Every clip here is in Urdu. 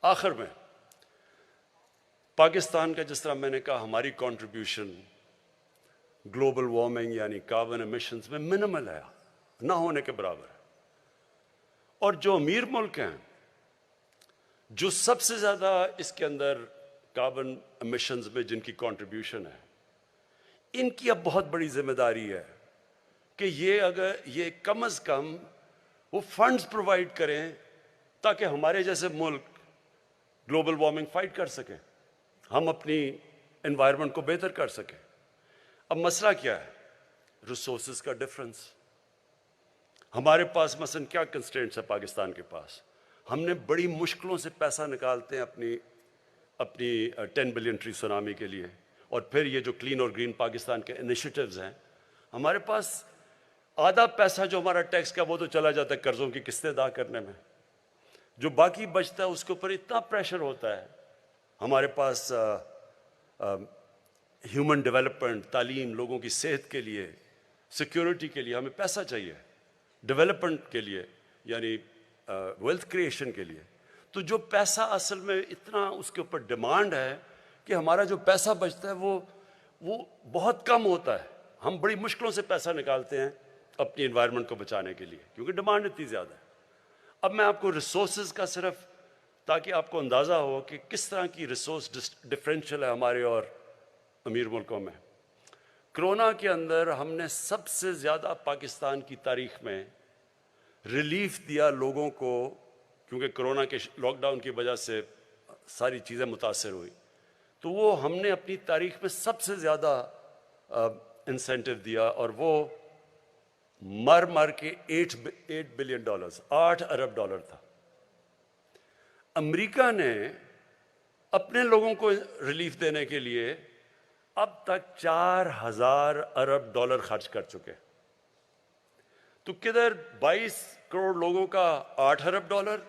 آخر میں پاکستان کا جس طرح میں نے کہا ہماری کنٹریبیوشن گلوبل وارمنگ یعنی کاربن ایمیشنز میں منیمل ہے، نہ ہونے کے برابر ہے. اور جو امیر ملک ہیں جو سب سے زیادہ اس کے اندر کاربن ایمیشنز میں جن کی کنٹریبیوشن ہے، ان کی اب بہت بڑی ذمہ داری ہے کہ یہ کم از کم وہ فنڈز پرووائڈ کریں تاکہ ہمارے جیسے ملک گلوبل وارمنگ فائٹ کر سکیں، ہم اپنی انوائرمنٹ کو بہتر کر سکیں. اب مسئلہ کیا ہے؟ ریسورسز کا ڈفرنس. ہمارے پاس مثلا کیا کنسٹرینٹس ہے پاکستان کے پاس؟ ہم نے بڑی مشکلوں سے پیسہ نکالتے ہیں اپنی 10 بلین ٹری سونامی کے لیے، اور پھر یہ جو کلین اور گرین پاکستان کے انیشیٹوز ہیں، ہمارے پاس آدھا پیسہ جو ہمارا ٹیکس کا وہ تو چلا جاتا ہے قرضوں کی قسطیں ادا کرنے میں، جو باقی بچتا ہے اس کے اوپر اتنا پریشر ہوتا ہے. ہمارے پاس ہیومن ڈیولپمنٹ، تعلیم، لوگوں کی صحت کے لیے، سیکیورٹی کے لیے ہمیں پیسہ چاہیے، ڈیولپمنٹ کے لیے یعنی ویلتھ کریشن کے لیے. تو جو پیسہ اصل میں اتنا اس کے اوپر ڈیمانڈ ہے کہ ہمارا جو پیسہ بچتا ہے وہ بہت کم ہوتا ہے. ہم بڑی مشکلوں سے پیسہ نکالتے ہیں اپنی انوائرمنٹ کو بچانے کے لیے کیونکہ ڈیمانڈ اتنی زیادہ ہے. اب میں آپ کو ریسورسز کا صرف تاکہ آپ کو اندازہ ہو کہ کس طرح کی ریسورس ڈفرینشیل ہے ہمارے اور امیر ملکوں میں. کرونا کے اندر ہم نے سب سے زیادہ پاکستان کی تاریخ میں ریلیف دیا لوگوں کو، کیونکہ کرونا کے لاک ڈاؤن کی وجہ سے ساری چیزیں متاثر ہوئی، تو وہ ہم نے اپنی تاریخ میں سب سے زیادہ انسینٹیو دیا، اور وہ مر کے $8 بلین 8 ارب ڈالر تھا. امریکہ نے اپنے لوگوں کو ریلیف دینے کے لیے اب تک 4000 ارب ڈالر خرچ کر چکے. تو کدھر 22 کروڑ لوگوں کا 8 ارب ڈالر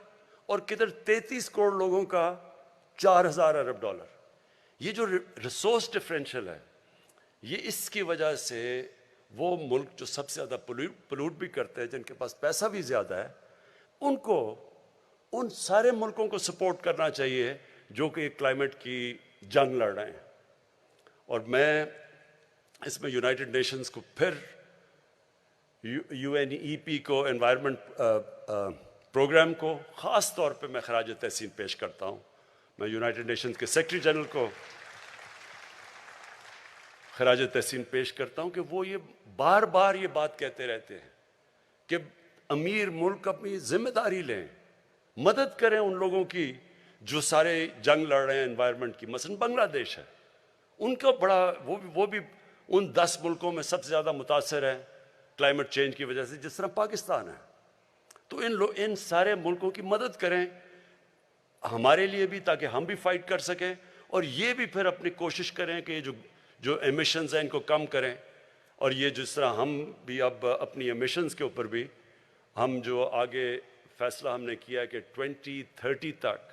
اور کدھر 33 کروڑ لوگوں کا 4000 ارب ڈالر. یہ جو ریسورس ڈفرینشیل ہے، یہ اس کی وجہ سے وہ ملک جو سب سے زیادہ پلوٹ بھی کرتے ہیں، جن کے پاس پیسہ بھی زیادہ ہے، ان سارے ملکوں کو سپورٹ کرنا چاہیے جو کہ کلائمیٹ کی جنگ لڑ رہے ہیں. اور میں اس میں یونائٹڈ نیشنز کو، پھر UNEP کو، انوائرمنٹ پروگرام کو خاص طور پہ میں خراج تحسین پیش کرتا ہوں. میں یونائٹڈ نیشنز کے سیکرٹری جنرل کو خراج تحسین پیش کرتا ہوں کہ وہ یہ بار بار یہ بات کہتے رہتے ہیں کہ امیر ملک اپنی ذمہ داری لیں، مدد کریں ان لوگوں کی جو سارے جنگ لڑ رہے ہیں انوائرمنٹ کی. مثلا بنگلہ دیش ہے، ان کا بڑا وہ بھی ان 10 ملکوں میں سب سے زیادہ متاثر ہے کلائمیٹ چینج کی وجہ سے، جس طرح پاکستان ہے. تو ان سارے ملکوں کی مدد کریں ہمارے لیے بھی، تاکہ ہم بھی فائٹ کر سکیں، اور یہ بھی پھر اپنی کوشش کریں کہ جو ایمیشنز ہیں ان کو کم کریں. اور یہ جس طرح ہم بھی اب اپنی ایمیشنز کے اوپر بھی ہم جو آگے فیصلہ ہم نے کیا کہ 2030 تک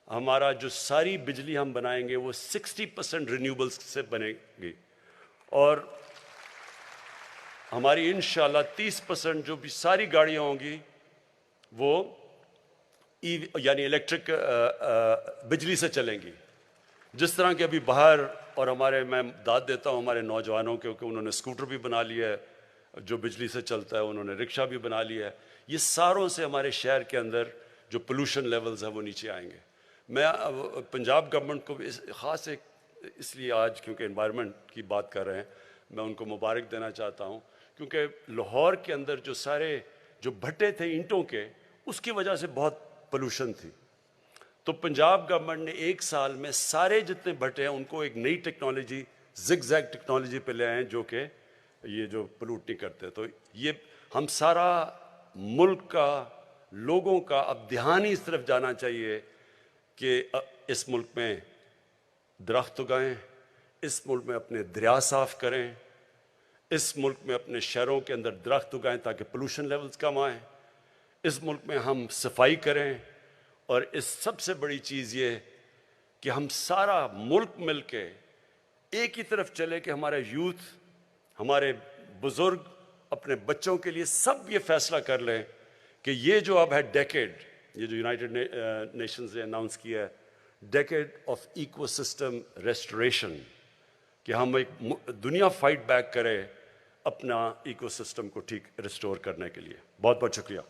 ہمارا جو ساری بجلی ہم بنائیں گے وہ 60% رینیوبلز سے بنے گی، اور ہماری انشاءاللہ 30% جو بھی ساری گاڑیاں ہوں گی وہ یعنی الیکٹرک بجلی سے چلیں گی. جس طرح کہ ابھی باہر، اور میں داد دیتا ہوں ہمارے نوجوانوں کے کہ انہوں نے اسکوٹر بھی بنا لیا ہے جو بجلی سے چلتا ہے، انہوں نے رکشہ بھی بنا لیا ہے. یہ ساروں سے ہمارے شہر کے اندر جو پولوشن لیولز ہیں وہ نیچے آئیں گے. میں پنجاب گورنمنٹ کو خاص اس لیے آج کیونکہ انوائرمنٹ کی بات کر رہے ہیں، میں ان کو مبارک دینا چاہتا ہوں، کیونکہ لاہور کے اندر جو بھٹے تھے اینٹوں کے، اس کی وجہ سے بہت پولوشن تھی. تو پنجاب گورنمنٹ نے 1 سال میں سارے جتنے بھٹے ہیں ان کو ایک نئی ٹیکنالوجی، زگ زیگ ٹیکنالوجی پہ لے آئے ہیں جو کہ یہ جو پلوٹ نہیں کرتے. تو یہ ہم سارا ملک کا، لوگوں کا اب دھیان ہی اس طرف جانا چاہیے کہ اس ملک میں درخت اگائیں، اس ملک میں اپنے دریا صاف کریں، اس ملک میں اپنے شہروں کے اندر درخت اگائیں تاکہ پولوشن لیولز کم آئیں، اس ملک میں ہم صفائی کریں، اور اس سب سے بڑی چیز یہ کہ ہم سارا ملک مل کے ایک ہی طرف چلے کہ ہمارا یوتھ، ہمارے بزرگ اپنے بچوں کے لیے سب یہ فیصلہ کر لیں کہ یہ جو اب ہے ڈیکیڈ، یہ جو یونائٹڈ نیشنز نے اناؤنس کیا ہے decade of ecosystem restoration, کہ ہم ایک دنیا فائٹ بیک کرے اپنا ایکو سسٹم کو ٹھیک ریسٹور کرنے کے لیے. بہت بہت شکریہ.